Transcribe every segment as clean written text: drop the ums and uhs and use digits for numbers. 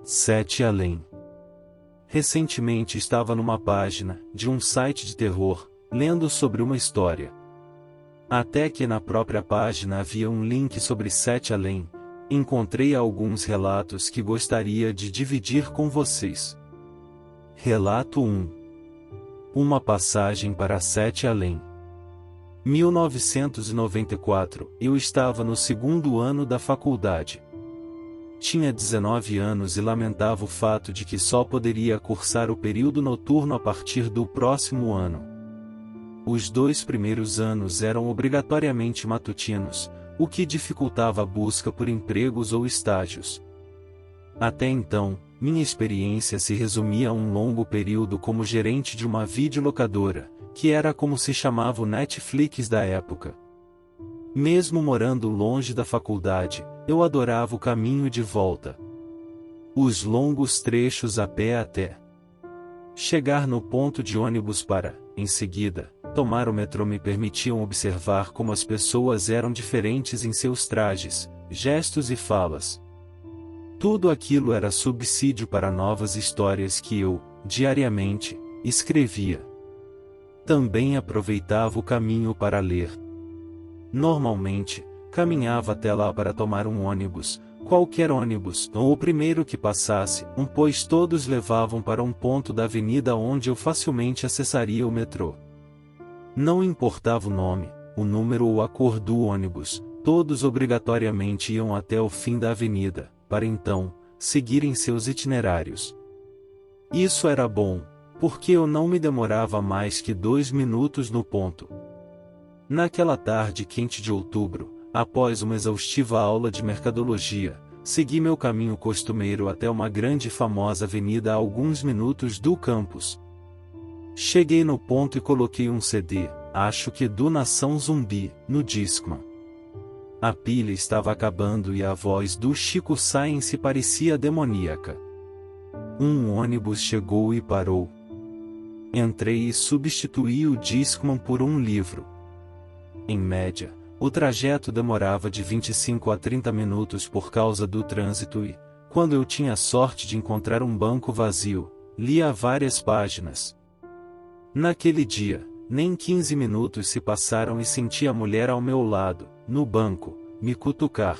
Sete Além. Recentemente estava numa página de um site de terror, lendo sobre uma história. Até que na própria página havia um link sobre Sete Além. Encontrei alguns relatos que gostaria de dividir com vocês. Relato 1. Uma passagem para Sete Além. 1994, eu estava no segundo ano da faculdade. Tinha 19 anos e lamentava o fato de que só poderia cursar o período noturno a partir do próximo ano. Os 2 primeiros anos eram obrigatoriamente matutinos, o que dificultava a busca por empregos ou estágios. Até então, minha experiência se resumia a um longo período como gerente de uma videolocadora, que era como se chamava o Netflix da época. Mesmo morando longe da faculdade, eu adorava o caminho de volta. Os longos trechos a pé até chegar no ponto de ônibus para, em seguida, tomar o metrô me permitiam observar como as pessoas eram diferentes em seus trajes, gestos e falas. Tudo aquilo era subsídio para novas histórias que eu, diariamente, escrevia. Também aproveitava o caminho para ler. Normalmente, caminhava até lá para tomar um ônibus, qualquer ônibus, ou o primeiro que passasse, pois todos levavam para um ponto da avenida onde eu facilmente acessaria o metrô. Não importava o nome, o número ou a cor do ônibus, todos obrigatoriamente iam até o fim da avenida, para então, seguirem seus itinerários. Isso era bom, porque eu não me demorava mais que 2 minutos no ponto. Naquela tarde quente de outubro, após uma exaustiva aula de mercadologia, segui meu caminho costumeiro até uma grande e famosa avenida a alguns minutos do campus. Cheguei no ponto e coloquei um CD, acho que do Nação Zumbi, no Discman. A pilha estava acabando e a voz do Chico Science parecia demoníaca. Um ônibus chegou e parou. Entrei e substituí o Discman por um livro. Em média, o trajeto demorava de 25 a 30 minutos por causa do trânsito e, quando eu tinha a sorte de encontrar um banco vazio, lia várias páginas. Naquele dia, nem 15 minutos se passaram e senti a mulher ao meu lado, no banco, me cutucar.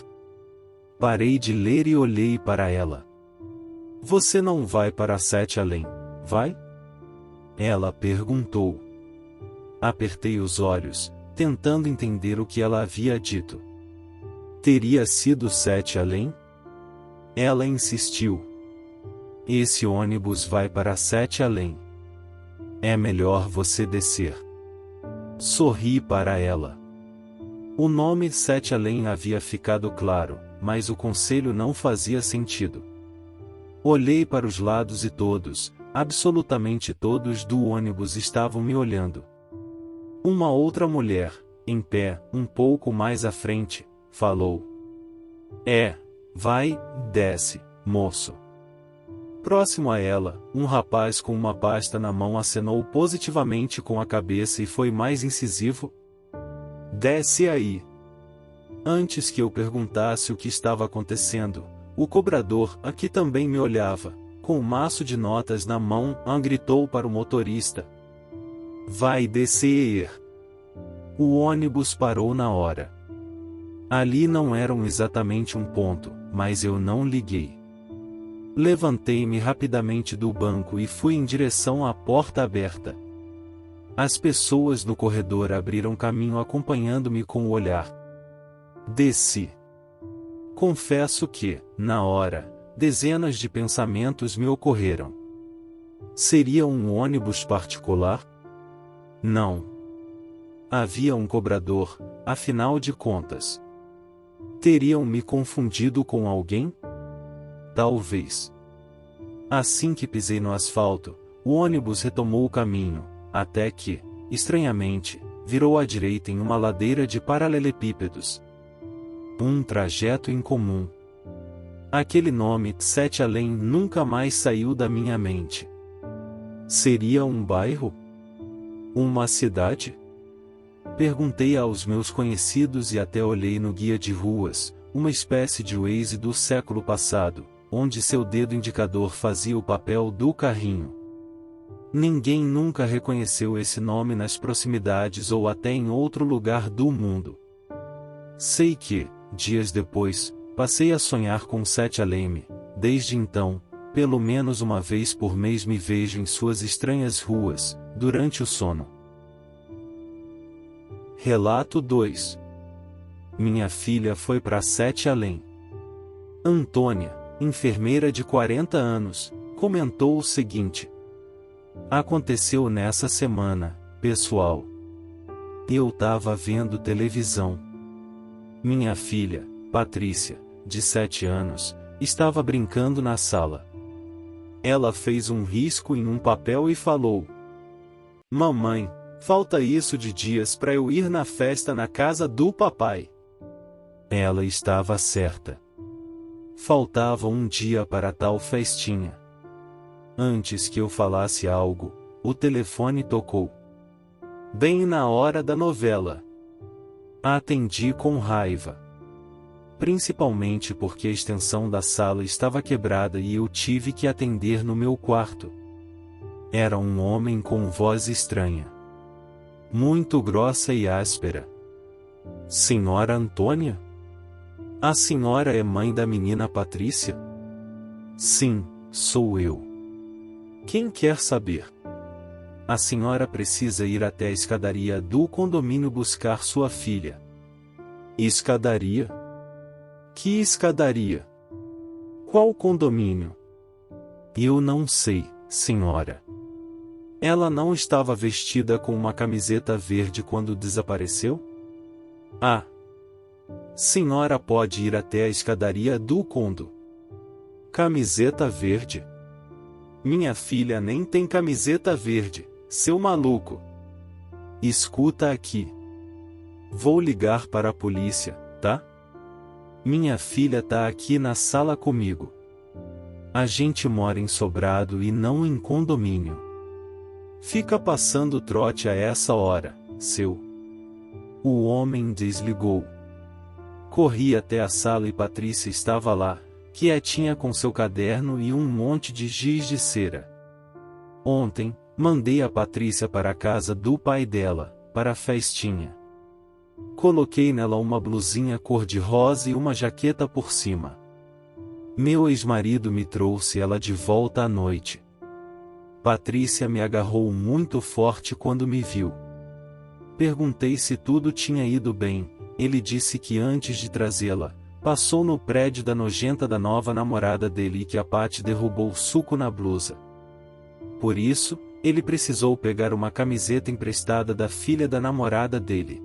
Parei de ler e olhei para ela. Você não vai para Sete Além, vai? Ela perguntou. Apertei os olhos, tentando entender o que ela havia dito. Teria sido Sete Além? Ela insistiu. Esse ônibus vai para Sete Além. É melhor você descer. Sorri para ela. O nome Sete Além havia ficado claro, mas o conselho não fazia sentido. Olhei para os lados e todos, absolutamente todos do ônibus estavam me olhando. Uma outra mulher, em pé, um pouco mais à frente, falou. Vai, desce, moço. Próximo a ela, um rapaz com uma pasta na mão acenou positivamente com a cabeça e foi mais incisivo. Desce aí. Antes que eu perguntasse o que estava acontecendo, o cobrador, que também me olhava, com um maço de notas na mão, gritou para o motorista. Vai descer. O ônibus parou na hora. Ali não era exatamente um ponto, mas eu não liguei. Levantei-me rapidamente do banco e fui em direção à porta aberta. As pessoas no corredor abriram caminho acompanhando-me com o olhar. Desci. Confesso que, na hora, dezenas de pensamentos me ocorreram. Seria um ônibus particular? Não. Havia um cobrador, afinal de contas. Teriam me confundido com alguém? Talvez. Assim que pisei no asfalto, o ônibus retomou o caminho, até que, estranhamente, virou à direita em uma ladeira de paralelepípedos. Um trajeto incomum. Aquele nome Sete Além nunca mais saiu da minha mente. Seria um bairro? Uma cidade? Perguntei aos meus conhecidos e até olhei no guia de ruas, uma espécie de Waze do século passado, onde seu dedo indicador fazia o papel do carrinho. Ninguém nunca reconheceu esse nome nas proximidades ou até em outro lugar do mundo. Sei que, dias depois, passei a sonhar com Seth Aleme. Desde então, pelo menos uma vez por mês me vejo em suas estranhas ruas, durante o sono. Relato 2. Minha filha foi para Seth Aleme. Antônia, enfermeira de 40 anos, comentou o seguinte: aconteceu nessa semana, pessoal. Eu tava vendo televisão. Minha filha, Patrícia, de 7 anos, estava brincando na sala. Ela fez um risco em um papel e falou: mamãe, falta isso de dias para eu ir na festa na casa do papai. Ela estava certa. Faltava um dia para tal festinha. Antes que eu falasse algo, o telefone tocou. Bem na hora da novela. Atendi com raiva. Principalmente porque a extensão da sala estava quebrada e eu tive que atender no meu quarto. Era um homem com voz estranha. Muito grossa e áspera. Senhora Antônia? A senhora é mãe da menina Patrícia? Sim, sou eu. Quem quer saber? A senhora precisa ir até a escadaria do condomínio buscar sua filha. Escadaria? Que escadaria? Qual condomínio? Eu não sei, senhora. Ela não estava vestida com uma camiseta verde quando desapareceu? Ah! Senhora pode ir até a escadaria do condo. Camiseta verde? Minha filha nem tem camiseta verde, seu maluco. Escuta aqui. Vou ligar para a polícia, tá? Minha filha tá aqui na sala comigo. A gente mora em sobrado e não em condomínio. Fica passando trote a essa hora, seu. O homem desligou. Corri até a sala e Patrícia estava lá, quietinha com seu caderno e um monte de giz de cera. Ontem, mandei a Patrícia para a casa do pai dela, para a festinha. Coloquei nela uma blusinha cor-de-rosa e uma jaqueta por cima. Meu ex-marido me trouxe ela de volta à noite. Patrícia me agarrou muito forte quando me viu. Perguntei se tudo tinha ido bem. Ele disse que antes de trazê-la, passou no prédio da nojenta da nova namorada dele e que a Paty derrubou suco na blusa. Por isso, ele precisou pegar uma camiseta emprestada da filha da namorada dele.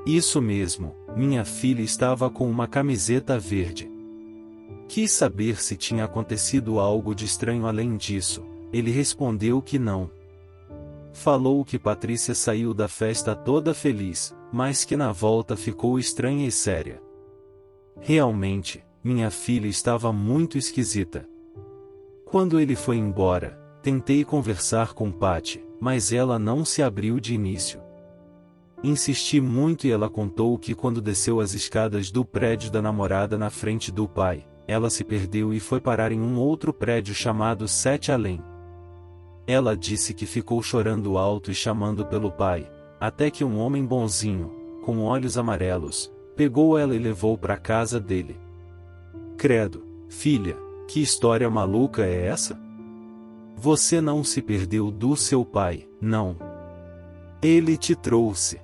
Isso mesmo, minha filha estava com uma camiseta verde. Quis saber se tinha acontecido algo de estranho além disso. Ele respondeu que não. Falou que Patrícia saiu da festa toda feliz, mas que na volta ficou estranha e séria. Realmente, minha filha estava muito esquisita. Quando ele foi embora, tentei conversar com Paty, mas ela não se abriu de início. Insisti muito e ela contou que quando desceu as escadas do prédio da namorada na frente do pai, ela se perdeu e foi parar em um outro prédio chamado Seth Aleme. Ela disse que ficou chorando alto e chamando pelo pai, até que um homem bonzinho, com olhos amarelos, pegou ela e levou para casa dele. Credo, filha, que história maluca é essa? Você não se perdeu do seu pai, não. Ele te trouxe.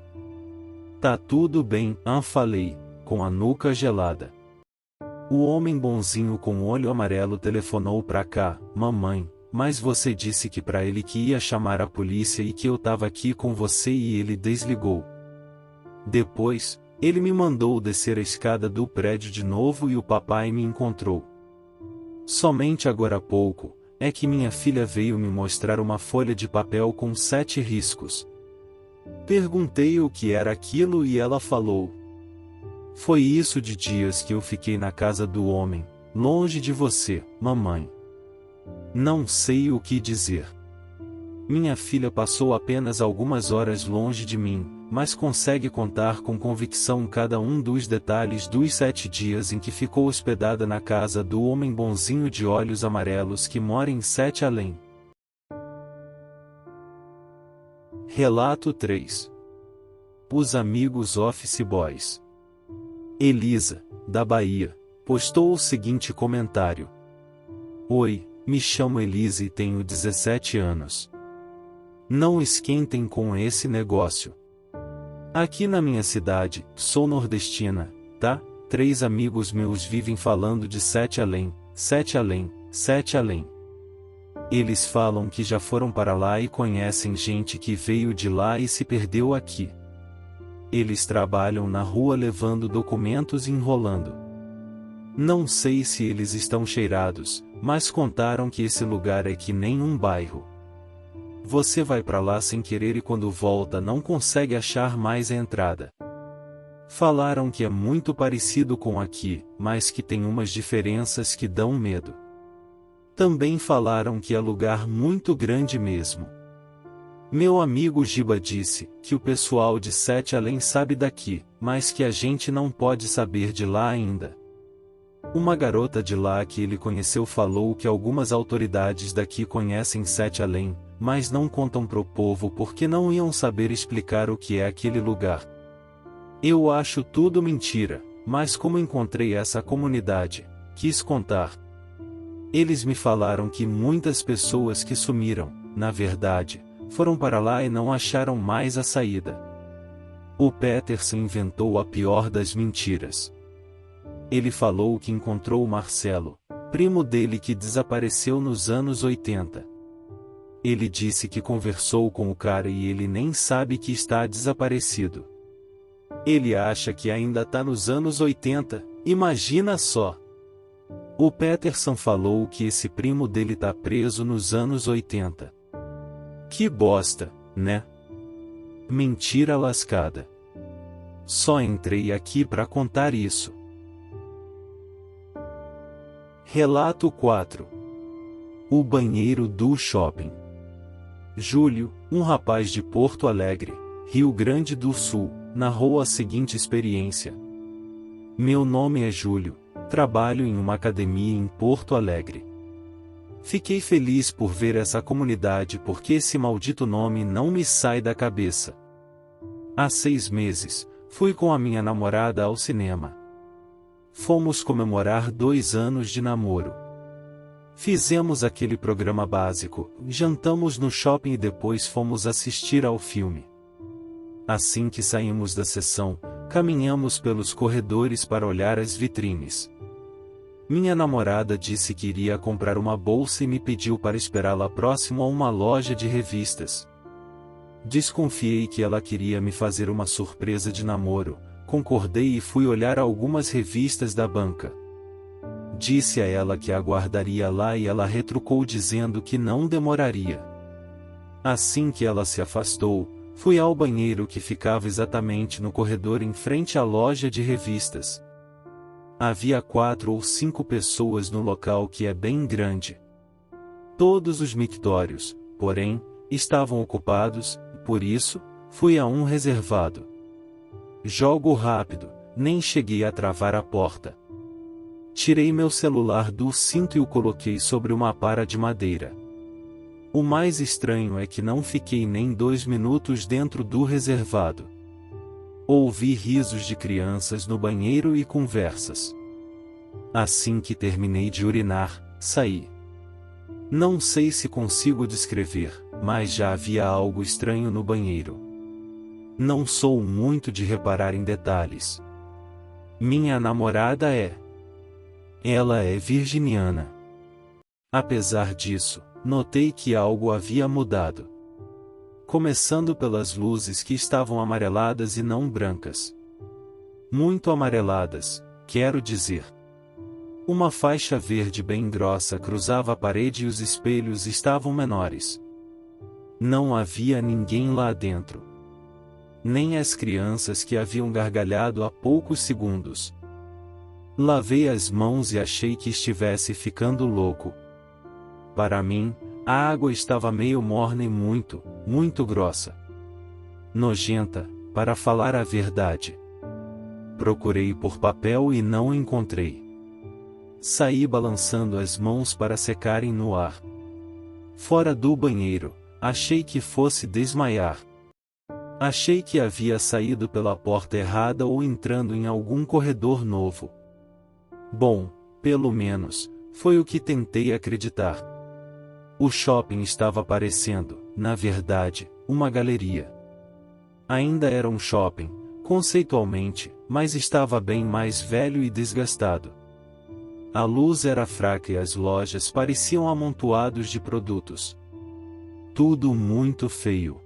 Tá tudo bem, falei, com a nuca gelada. O homem bonzinho com o olho amarelo telefonou pra cá, mamãe, mas você disse que pra ele que ia chamar a polícia e que eu tava aqui com você e ele desligou. Depois, ele me mandou descer a escada do prédio de novo e o papai me encontrou. Somente agora há pouco, é que minha filha veio me mostrar uma folha de papel com 7 riscos. Perguntei o que era aquilo e ela falou: foi isso de dias que eu fiquei na casa do homem, longe de você, mamãe. Não sei o que dizer. Minha filha passou apenas algumas horas longe de mim, mas consegue contar com convicção cada um dos detalhes dos 7 dias em que ficou hospedada na casa do homem bonzinho de olhos amarelos que mora em 7 além. Relato 3. Os amigos Office Boys. Elisa, da Bahia, postou o seguinte comentário: Oi, me chamo Elisa e tenho 17 anos. Não esquentem com esse negócio. Aqui na minha cidade, sou nordestina, tá? 3 amigos meus vivem falando de 7 além, 7 além, 7 além. Eles falam que já foram para lá e conhecem gente que veio de lá e se perdeu aqui. Eles trabalham na rua levando documentos e enrolando. Não sei se eles estão cheirados, mas contaram que esse lugar é que nem um bairro. Você vai para lá sem querer e quando volta não consegue achar mais a entrada. Falaram que é muito parecido com aqui, mas que tem umas diferenças que dão medo. Também falaram que é lugar muito grande mesmo. Meu amigo Giba disse que o pessoal de 7 além sabe daqui, mas que a gente não pode saber de lá ainda. Uma garota de lá que ele conheceu falou que algumas autoridades daqui conhecem 7 além, mas não contam pro povo porque não iam saber explicar o que é aquele lugar. Eu acho tudo mentira, mas como encontrei essa comunidade, quis contar. Eles me falaram que muitas pessoas que sumiram, na verdade, foram para lá e não acharam mais a saída. O Peterson inventou a pior das mentiras. Ele falou que encontrou o Marcelo, primo dele que desapareceu nos anos 80. Ele disse que conversou com o cara e ele nem sabe que está desaparecido. Ele acha que ainda tá nos anos 80, imagina só! O Peterson falou que esse primo dele tá preso nos anos 80. Que bosta, né? Mentira lascada. Só entrei aqui para contar isso. Relato 4. O banheiro do shopping. Júlio, um rapaz de Porto Alegre, Rio Grande do Sul, narrou a seguinte experiência. Meu nome é Júlio, trabalho em uma academia em Porto Alegre. Fiquei feliz por ver essa comunidade porque esse maldito nome não me sai da cabeça. Há 6 meses, fui com a minha namorada ao cinema. Fomos comemorar 2 anos de namoro. Fizemos aquele programa básico, jantamos no shopping e depois fomos assistir ao filme. Assim que saímos da sessão, caminhamos pelos corredores para olhar as vitrines. Minha namorada disse que iria comprar uma bolsa e me pediu para esperá-la próximo a uma loja de revistas. Desconfiei que ela queria me fazer uma surpresa de namoro, concordei e fui olhar algumas revistas da banca. Disse a ela que a aguardaria lá e ela retrucou dizendo que não demoraria. Assim que ela se afastou, fui ao banheiro que ficava exatamente no corredor em frente à loja de revistas. Havia 4 ou 5 pessoas no local que é bem grande. Todos os mictórios, porém, estavam ocupados, por isso, fui a um reservado. Jogo rápido, nem cheguei a travar a porta. Tirei meu celular do cinto e o coloquei sobre uma para de madeira. O mais estranho é que não fiquei nem 2 minutos dentro do reservado. Ouvi risos de crianças no banheiro e conversas. Assim que terminei de urinar, saí. Não sei se consigo descrever, mas já havia algo estranho no banheiro. Não sou muito de reparar em detalhes. Minha namorada é. Ela é virginiana. Apesar disso, notei que algo havia mudado. Começando pelas luzes que estavam amareladas e não brancas. Muito amareladas, quero dizer. Uma faixa verde bem grossa cruzava a parede e os espelhos estavam menores. Não havia ninguém lá dentro. Nem as crianças que haviam gargalhado há poucos segundos. Lavei as mãos e achei que estivesse ficando louco. Para mim, a água estava meio morna e muito, muito grossa. Nojenta, para falar a verdade. Procurei por papel e não encontrei. Saí balançando as mãos para secarem no ar. Fora do banheiro, achei que fosse desmaiar. Achei que havia saído pela porta errada ou entrando em algum corredor novo. Bom, pelo menos, foi o que tentei acreditar. O shopping estava parecendo, na verdade, uma galeria. Ainda era um shopping, conceitualmente, mas estava bem mais velho e desgastado. A luz era fraca e as lojas pareciam amontoados de produtos. Tudo muito feio.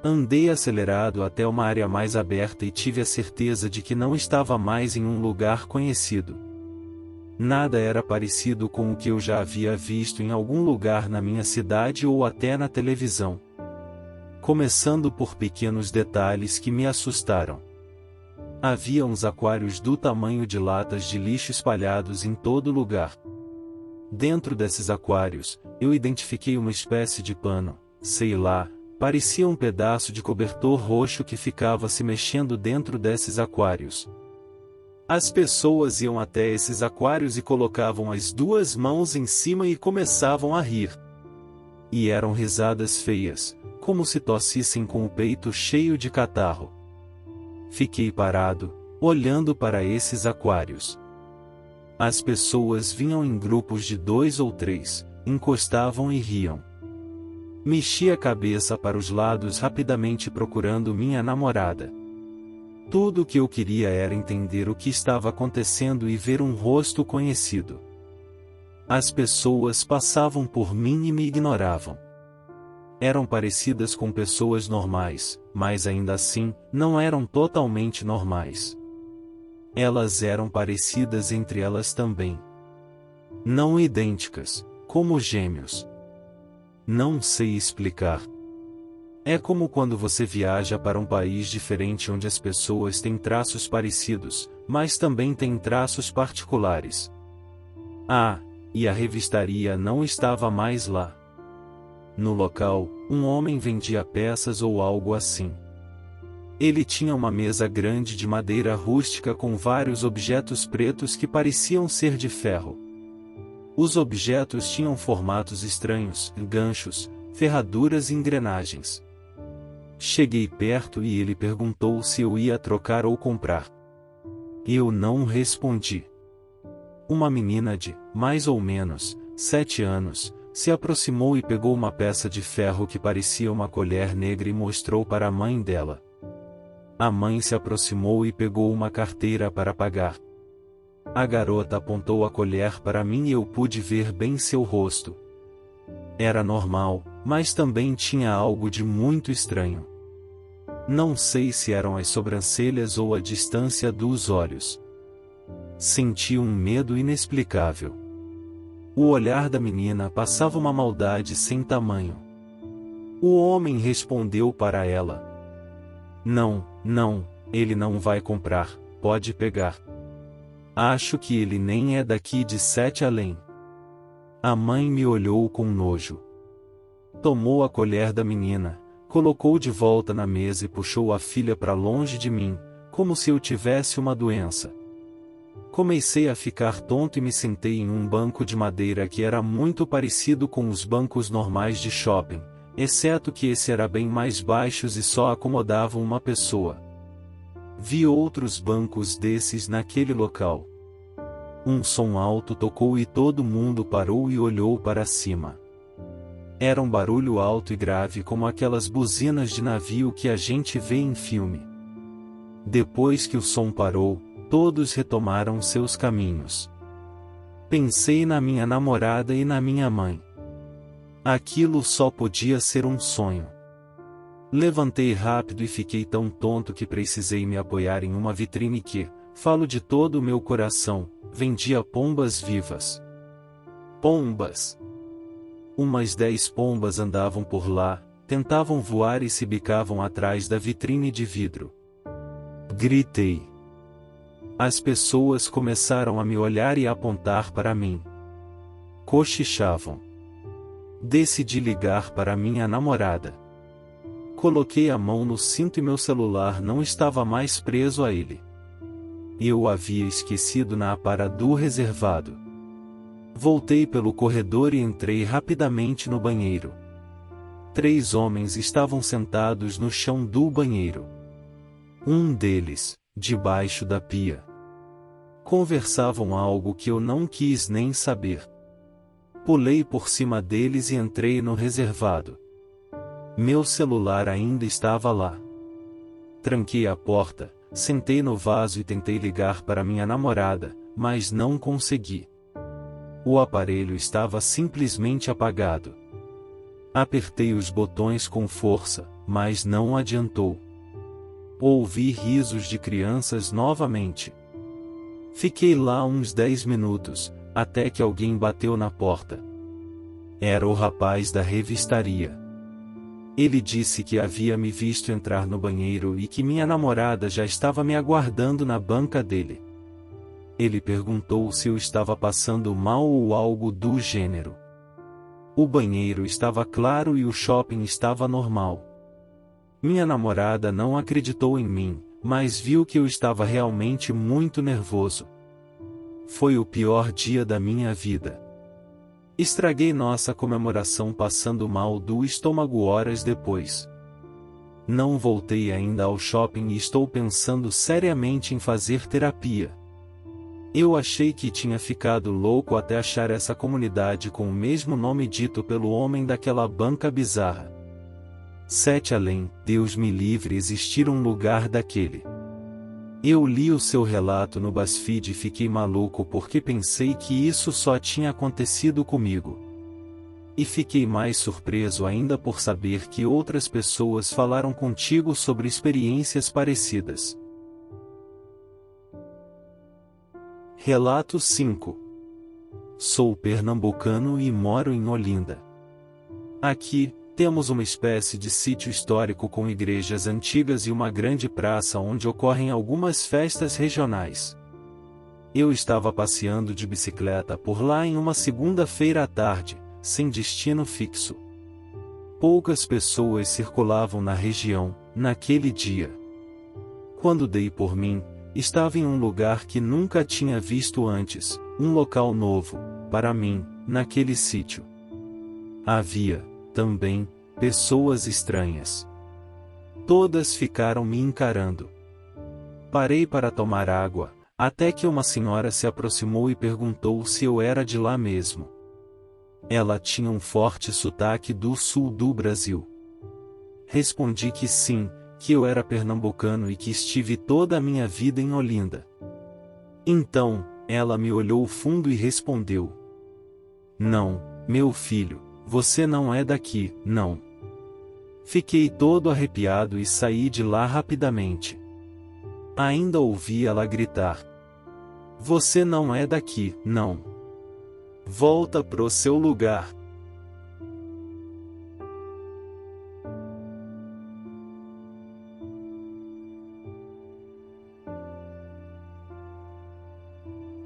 Andei acelerado até uma área mais aberta e tive a certeza de que não estava mais em um lugar conhecido. Nada era parecido com o que eu já havia visto em algum lugar na minha cidade ou até na televisão. Começando por pequenos detalhes que me assustaram. Havia uns aquários do tamanho de latas de lixo espalhados em todo lugar. Dentro desses aquários, eu identifiquei uma espécie de pano, sei lá, parecia um pedaço de cobertor roxo que ficava se mexendo dentro desses aquários. As pessoas iam até esses aquários e colocavam as duas mãos em cima e começavam a rir. E eram risadas feias, como se tossissem com o peito cheio de catarro. Fiquei parado, olhando para esses aquários. As pessoas vinham em grupos de 2 ou 3, encostavam e riam. Mexi a cabeça para os lados rapidamente procurando minha namorada. Tudo o que eu queria era entender o que estava acontecendo e ver um rosto conhecido. As pessoas passavam por mim e me ignoravam. Eram parecidas com pessoas normais, mas ainda assim, não eram totalmente normais. Elas eram parecidas entre elas também. Não idênticas, como gêmeos. Não sei explicar. É como quando você viaja para um país diferente onde as pessoas têm traços parecidos, mas também têm traços particulares. Ah, e a revistaria não estava mais lá. No local, um homem vendia peças ou algo assim. Ele tinha uma mesa grande de madeira rústica com vários objetos pretos que pareciam ser de ferro. Os objetos tinham formatos estranhos, ganchos, ferraduras e engrenagens. Cheguei perto e ele perguntou se eu ia trocar ou comprar. Eu não respondi. Uma menina de, mais ou menos, 7 anos, se aproximou e pegou uma peça de ferro que parecia uma colher negra e mostrou para a mãe dela. A mãe se aproximou e pegou uma carteira para pagar. A garota apontou a colher para mim e eu pude ver bem seu rosto. Era normal, mas também tinha algo de muito estranho. Não sei se eram as sobrancelhas ou a distância dos olhos. Senti um medo inexplicável. O olhar da menina passava uma maldade sem tamanho. O homem respondeu para ela: Não, ele não vai comprar, pode pegar. Acho que ele nem é daqui de Sete Além. A mãe me olhou com nojo. Tomou a colher da menina, colocou de volta na mesa e puxou a filha para longe de mim, como se eu tivesse uma doença. Comecei a ficar tonto e me sentei em um banco de madeira que era muito parecido com os bancos normais de shopping, exceto que esse era bem mais baixos e só acomodavam uma pessoa. Vi outros bancos desses naquele local. Um som alto tocou e todo mundo parou e olhou para cima. Era um barulho alto e grave como aquelas buzinas de navio que a gente vê em filme. Depois que o som parou, todos retomaram seus caminhos. Pensei na minha namorada e na minha mãe. Aquilo só podia ser um sonho. Levantei rápido e fiquei tão tonto que precisei me apoiar em uma vitrine que, falo de todo o meu coração, vendia pombas vivas. Pombas! Umas 10 pombas andavam por lá, tentavam voar e se bicavam atrás da vitrine de vidro. Gritei. As pessoas começaram a me olhar e a apontar para mim. Cochichavam. Decidi ligar para minha namorada. Coloquei a mão no cinto e meu celular não estava mais preso a ele. Eu o havia esquecido na aparador reservado. Voltei pelo corredor e entrei rapidamente no banheiro. 3 homens estavam sentados no chão do banheiro. Um deles, debaixo da pia. Conversavam algo que eu não quis nem saber. Pulei por cima deles e entrei no reservado. Meu celular ainda estava lá. Tranquei a porta, sentei no vaso e tentei ligar para minha namorada, mas não consegui. O aparelho estava simplesmente apagado. Apertei os botões com força, mas não adiantou. Ouvi risos de crianças novamente. Fiquei lá uns 10 minutos, até que alguém bateu na porta. Era o rapaz da revistaria. Ele disse que havia me visto entrar no banheiro e que minha namorada já estava me aguardando na banca dele. Ele perguntou se eu estava passando mal ou algo do gênero. O banheiro estava claro e o shopping estava normal. Minha namorada não acreditou em mim, mas viu que eu estava realmente muito nervoso. Foi o pior dia da minha vida. Estraguei nossa comemoração passando mal do estômago horas depois. Não voltei ainda ao shopping e estou pensando seriamente em fazer terapia. Eu achei que tinha ficado louco até achar essa comunidade com o mesmo nome dito pelo homem daquela banca bizarra. 7 além, Deus me livre existir um lugar daquele. Eu li o seu relato no BuzzFeed e fiquei maluco porque pensei que isso só tinha acontecido comigo. E fiquei mais surpreso ainda por saber que outras pessoas falaram contigo sobre experiências parecidas. Relato 5. Sou pernambucano e moro em Olinda. Aqui, temos uma espécie de sítio histórico com igrejas antigas e uma grande praça onde ocorrem algumas festas regionais. Eu estava passeando de bicicleta por lá em uma segunda-feira à tarde, sem destino fixo. Poucas pessoas circulavam na região, naquele dia. Quando dei por mim, estava em um lugar que nunca tinha visto antes, um local novo, para mim, naquele sítio. Havia, também, pessoas estranhas. Todas ficaram me encarando. Parei para tomar água, até que uma senhora se aproximou e perguntou se eu era de lá mesmo. Ela tinha um forte sotaque do sul do Brasil. Respondi que sim, que eu era pernambucano e que estive toda a minha vida em Olinda. Então, ela me olhou fundo e respondeu: "Não, meu filho, você não é daqui, não." Fiquei todo arrepiado e saí de lá rapidamente. Ainda ouvi ela gritar: "Você não é daqui, não. Volta pro seu lugar."